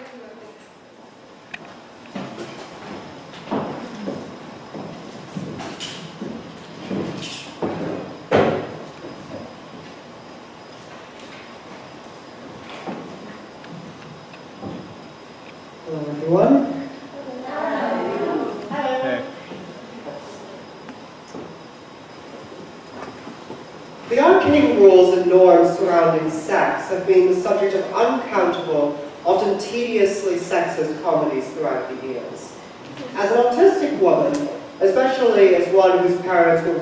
Hello, everyone. Hey. The arcane rules and norms surrounding sex have been the subject of uncountable, often tediously sexist comedies throughout the years. As an autistic woman, especially as one whose parents who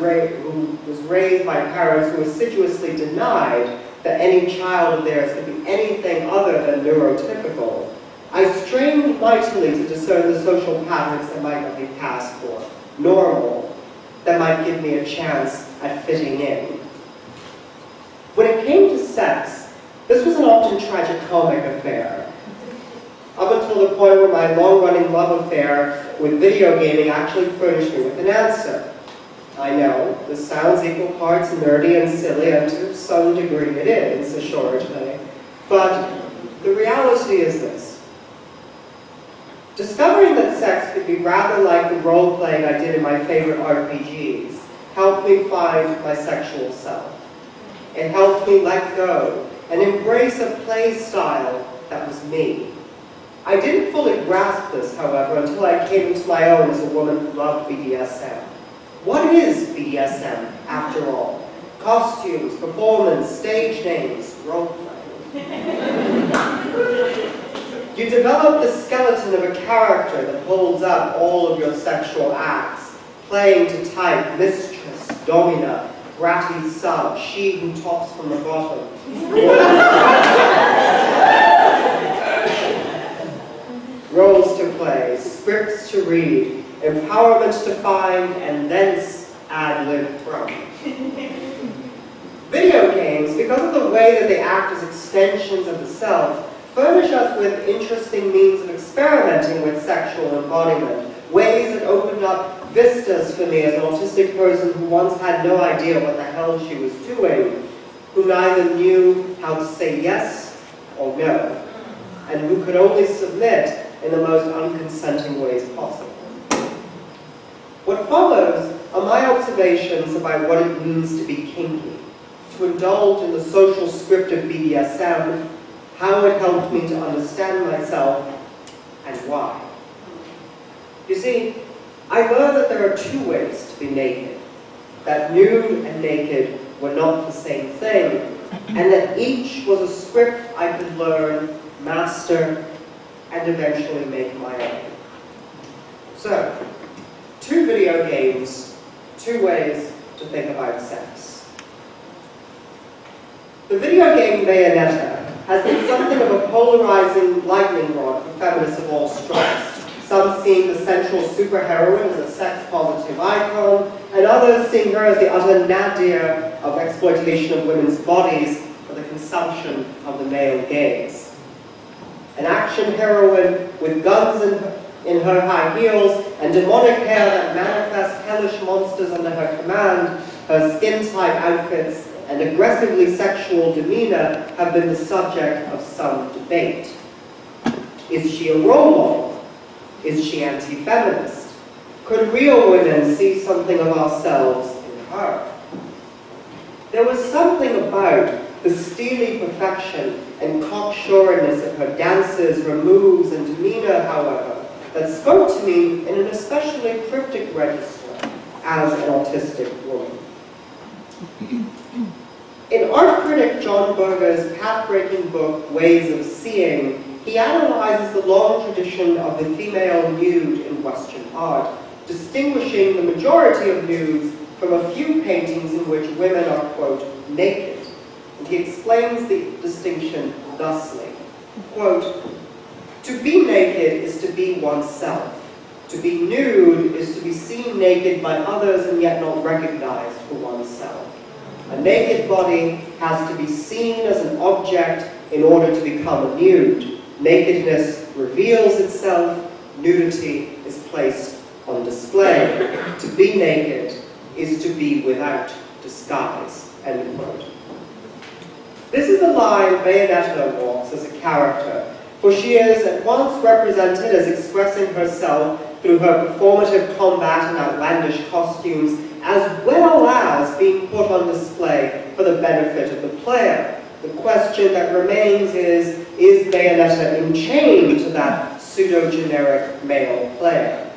was raised by parents who assiduously denied that any child of theirs could be anything other than neurotypical, I strained mightily to discern the social patterns that might not be passed for normal, that might give me a chance at fitting in. When it came to sex, this was an often tragicomic affair. Up until the point where my long-running love affair with video gaming actually furnished me with an answer. I know, this sounds equal parts nerdy and silly, and to some degree it is, assuredly. But the reality is this. Discovering that sex could be rather like the role-playing I did in my favorite RPGs helped me find my sexual self. It helped me let go and embrace a play style that was me. I didn't fully grasp this, however, until I came into my own as a woman who loved BDSM. What is BDSM, after all? Costumes, performance, stage names, role-playing. You develop the skeleton of a character that holds up all of your sexual acts, playing to type, mistress, domina, bratty sub, she who tops from the bottom. Roles to play, scripts to read, empowerment to find, and thence ad-lib from. Video games, because of the way that they act as extensions of the self, furnish us with interesting means of experimenting with sexual embodiment, ways that opened up vistas for me as an autistic person who once had no idea what the hell she was doing, who neither knew how to say yes or no, and who could only submit in the most unconsenting ways possible. What follows are my observations about what it means to be kinky, to indulge in the social script of BDSM, how it helped me to understand myself, and why. You see, I learned that there are two ways to be naked, that nude and naked were not the same thing, and that each was a script I could learn, master, and eventually make my own. So, 2 video games, 2 ways to think about sex. The video game Bayonetta has been something of a polarizing lightning rod for feminists of all stripes. Some seeing the central superheroine as a sex-positive icon, and others seeing her as the utter nadir of exploitation of women's bodies for the consumption of the male gaze. An action heroine with guns in her high heels and demonic hair that manifests hellish monsters under her command, her skin-tight outfits and aggressively sexual demeanor have been the subject of some debate. Is she a role model? Is she anti-feminist? Could real women see something of ourselves in her? There was something about the steely perfection and cocksureness of her dances, her moves, and demeanor, however, that spoke to me in an especially cryptic register as an autistic woman. In art critic John Berger's path-breaking book, Ways of Seeing, he analyzes the long tradition of the female nude in Western art, distinguishing the majority of nudes from a few paintings in which women are, quote, naked. And he explains the distinction thusly, quote, to be naked is to be oneself. To be nude is to be seen naked by others and yet not recognized for oneself. A naked body has to be seen as an object in order to become a nude. Nakedness reveals itself, nudity is placed on display. To be naked is to be without disguise, end quote. This is the line Bayonetta walks as a character, for she is at once represented as expressing herself through her performative combat and outlandish costumes, as well as being put on display for the benefit of the player. The question that remains is Bayonetta enchained to that pseudo-generic male player?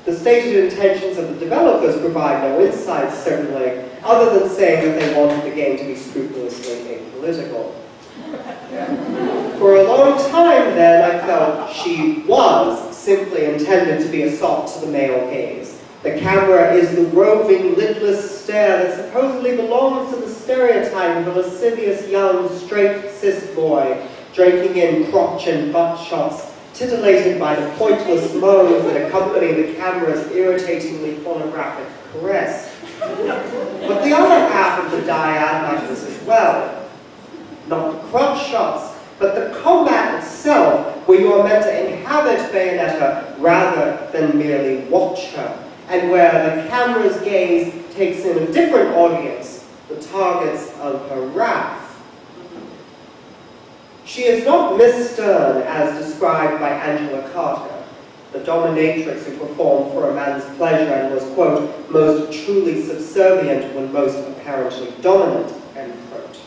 The stated intentions of the developers provide no insights, certainly, other than saying that they wanted the game to be scrupulously apolitical. For a long time, then, I felt she was simply intended to be a sop to the male gaze. The camera is the roving, lidless stare that supposedly belongs to the stereotype of a lascivious young, straight, cis boy, drinking in crotch and butt shots, titillated by the pointless moans that accompany the camera's irritatingly pornographic caress. But the other half of the dyad matters as well. Not the crotch shots, but the combat itself, where you are meant to inhabit Bayonetta rather than merely watch her, and where the camera's gaze takes in a different audience, the targets of her wrath. She is not Miss Stern as described by Angela Carter, the dominatrix who performed for a man's pleasure and was, quote, most truly subservient when most apparently dominant, end quote.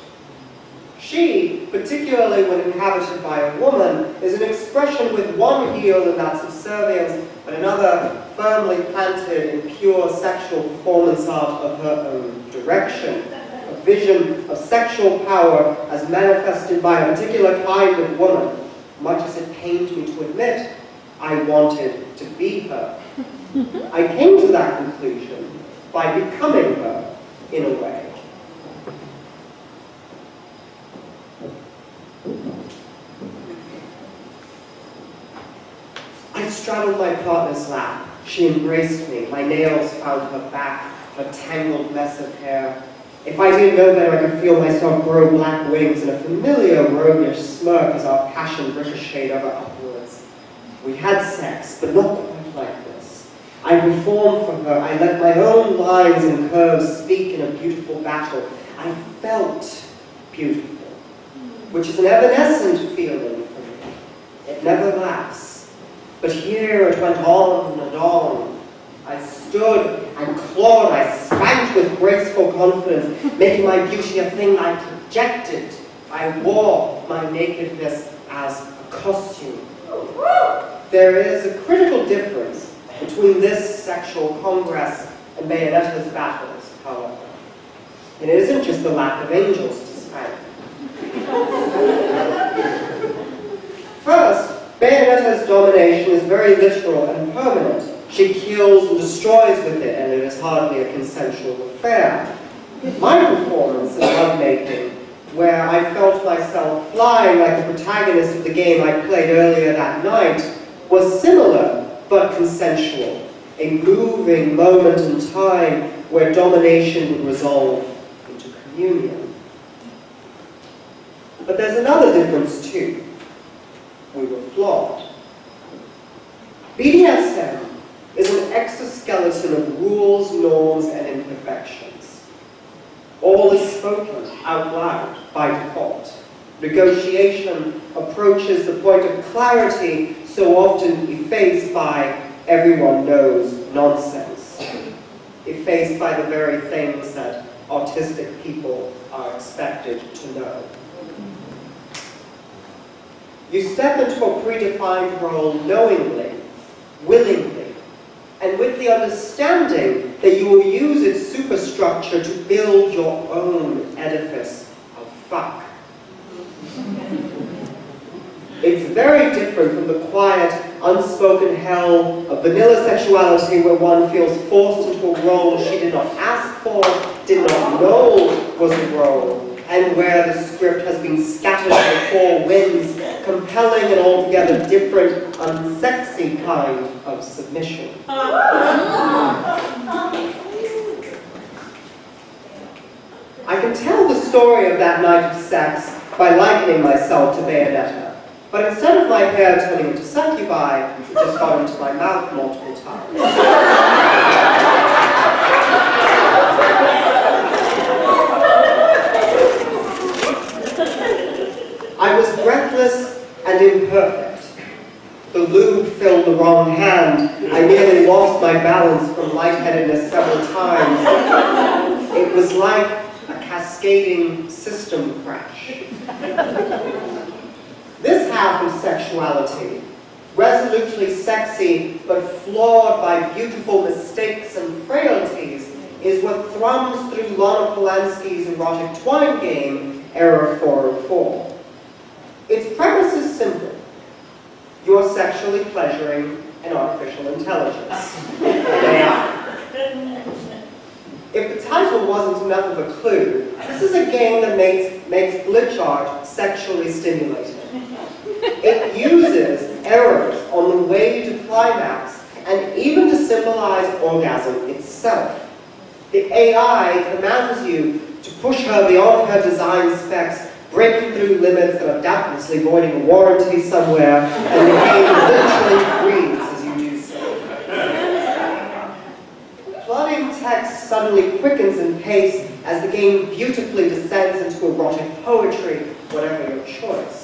She, particularly when inhabited by a woman, is an expression with one heel in that subservience, but another firmly planted in pure sexual performance art of her own direction. A vision of sexual power as manifested by a particular kind of woman, much as it pained me to admit I wanted to be her. I came to that conclusion by becoming her, in a way. I straddled my partner's lap. She embraced me. My nails found her back, a tangled mess of hair. If I didn't know better, I could feel myself grow black wings and a familiar roguish smirk as our passion ricocheted ever upwards. We had sex, but not quite like this. I performed for her. I let my own lines and curves speak in a beautiful battle. I felt beautiful, which is an evanescent feeling for me. It never lasts. But here it went on and on. I stood and clawed, I spanked with graceful confidence, making my beauty a thing I projected. I wore my nakedness as a costume. There is a critical difference between this sexual congress and Bayonetta's battles, however. And it isn't just the lack of angels to spank. First, Bayonetta's domination is very literal and permanent. She kills and destroys with it, and it is hardly a consensual affair. My performance in lovemaking, where I felt myself flying like the protagonist of the game I played earlier that night, was similar but consensual, a moving moment in time where domination would resolve into communion. But there's another difference too. We were flawed. BDSM is an exoskeleton of rules, norms, and imperfections. All is spoken out loud by default. Negotiation approaches the point of clarity so often effaced by everyone knows nonsense, effaced by the very things that autistic people are expected to know. You step into a predefined role knowingly, willingly, and with the understanding that you will use its superstructure to build your own edifice of fuck. It's very different from the quiet, unspoken hell of vanilla sexuality where one feels forced into a role she did not ask for, did not know was a role, and where the script has been scattered to the four winds, compelling an altogether different, unsexy kind of submission. I can tell the story of that night of sex by likening myself to Bayonetta, but instead of my hair turning into succubi, it just got into my mouth multiple times. I was breathless and imperfect. The lube filled the wrong hand. I nearly lost my balance from lightheadedness several times. It was like a cascading system crash. This half of sexuality, resolutely sexy but flawed by beautiful mistakes and frailties, is what thrums through Lana Polanski's erotic twine game, Error 404. Its premise is simple. You are sexually pleasuring an artificial intelligence, an AI. If the title wasn't enough of a clue, this is a game that makes glitch art sexually stimulating. It uses errors on the way to climax and even to symbolize orgasm itself. The AI commands you to push her beyond her design specs, breaking through limits that are doubtlessly voiding a warranty somewhere, and the game literally breathes as you do so. Flooding text suddenly quickens in pace as the game beautifully descends into erotic poetry, whatever your choice.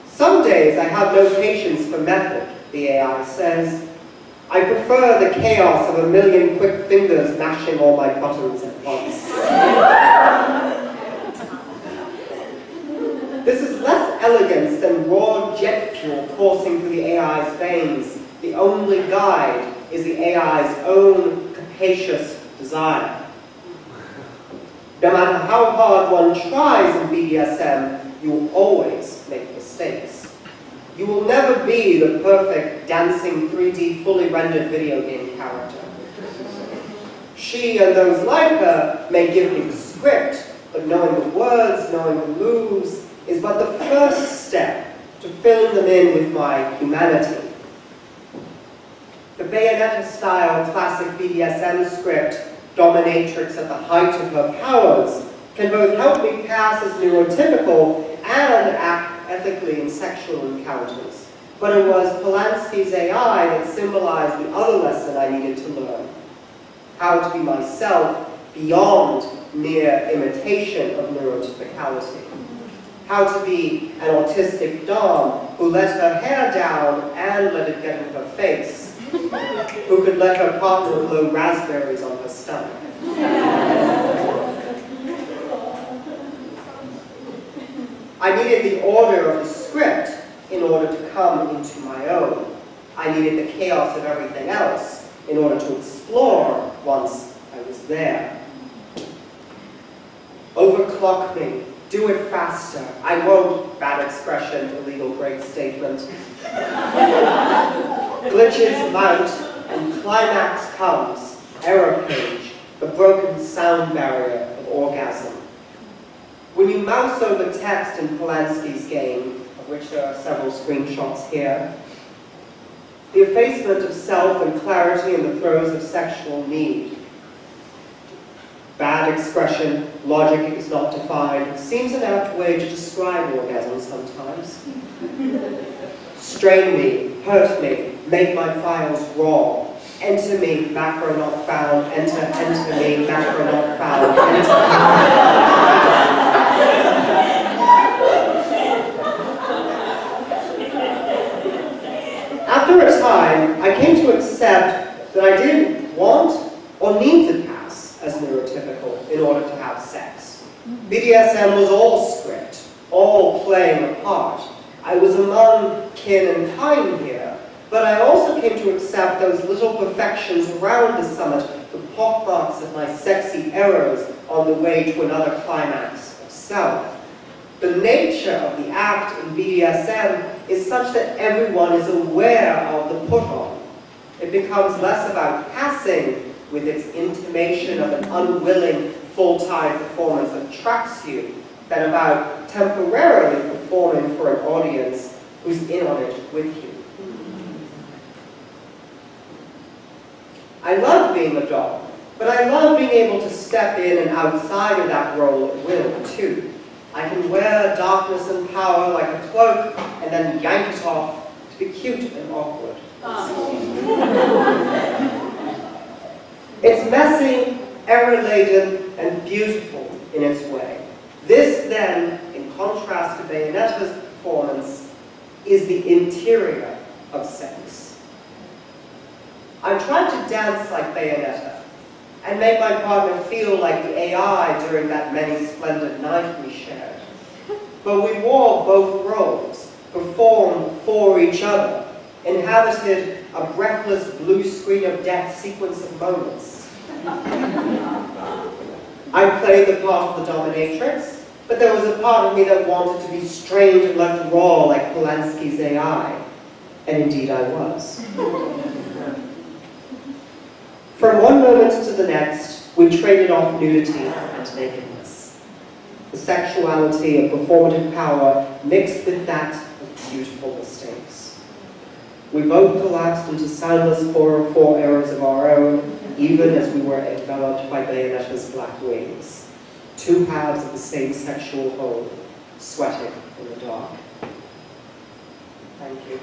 Some days I have no patience for method, the AI says. I prefer the chaos of a million quick fingers mashing all my buttons at once. This is less elegance than raw jet fuel coursing through the AI's veins. The only guide is the AI's own capacious desire. No matter how hard one tries in BDSM, you will always make mistakes. You will never be the perfect dancing 3D fully rendered video game character. She and those like her may give me the script, but knowing the words, knowing the moves, is but the first step to filling them in with my humanity. The Bayonetta-style classic BDSM script, dominatrix at the height of her powers, can both help me pass as neurotypical and act ethically in sexual encounters. But it was Polanski's AI that symbolized the other lesson I needed to learn. How to be myself beyond mere imitation of neurotypicality. How to be an autistic dom who let her hair down and let it get in her face. Who could let her partner blow raspberries on her stomach. I needed the order of the script in order to come into my own. I needed the chaos of everything else in order to explore once I was there. Overclock me. Do it faster. I won't. Bad expression, illegal break statement. Glitches mount, and climax comes. Error page, the broken sound barrier of orgasm. When you mouse over text in Polanski's game, of which there are several screenshots here, the effacement of self and clarity in the throes of sexual need. Bad expression, logic is not defined, seems an apt way to describe orgasm sometimes. Strain me, hurt me, make my files raw. Enter me, macro not found, enter me, macro not found, enter. After a time, I came to accept that I didn't want or need to pass as neurotypical in order to have sex. BDSM was all script, all playing a part. I was among kin and kind here, but I also came to accept those little perfections around the summit, the pockmarks of my sexy errors on the way to another climax of self. The nature of the act in BDSM is such that everyone is aware of the put-on. It becomes less about passing with its intimation of an unwilling, full-time performance that traps you than about temporarily performing for an audience who's in on it with you. I love being a dog, but I love being able to step in and outside of that role at will, too. I can wear darkness and power like a cloak and then yank it off to be cute and awkward. It's messy, error-laden, and beautiful in its way. This, then, in contrast to Bayonetta's performance, is the interior of sex. I tried to dance like Bayonetta and make my partner feel like the AI during that many splendid night we shared. But we wore both roles, performed for each other, inhabited a breathless blue screen of death sequence of moments. I played the part of the dominatrix, but there was a part of me that wanted to be strained and left raw like Polanski's AI. And indeed I was. From one moment to the next, we traded off nudity and nakedness. The sexuality of performative power mixed with that of beautiful mistakes. We both collapsed into soundless 404 errors of our own, even as we were enveloped by Bayonetta's black wings. Two halves of the same sexual whole, sweating in the dark. Thank you.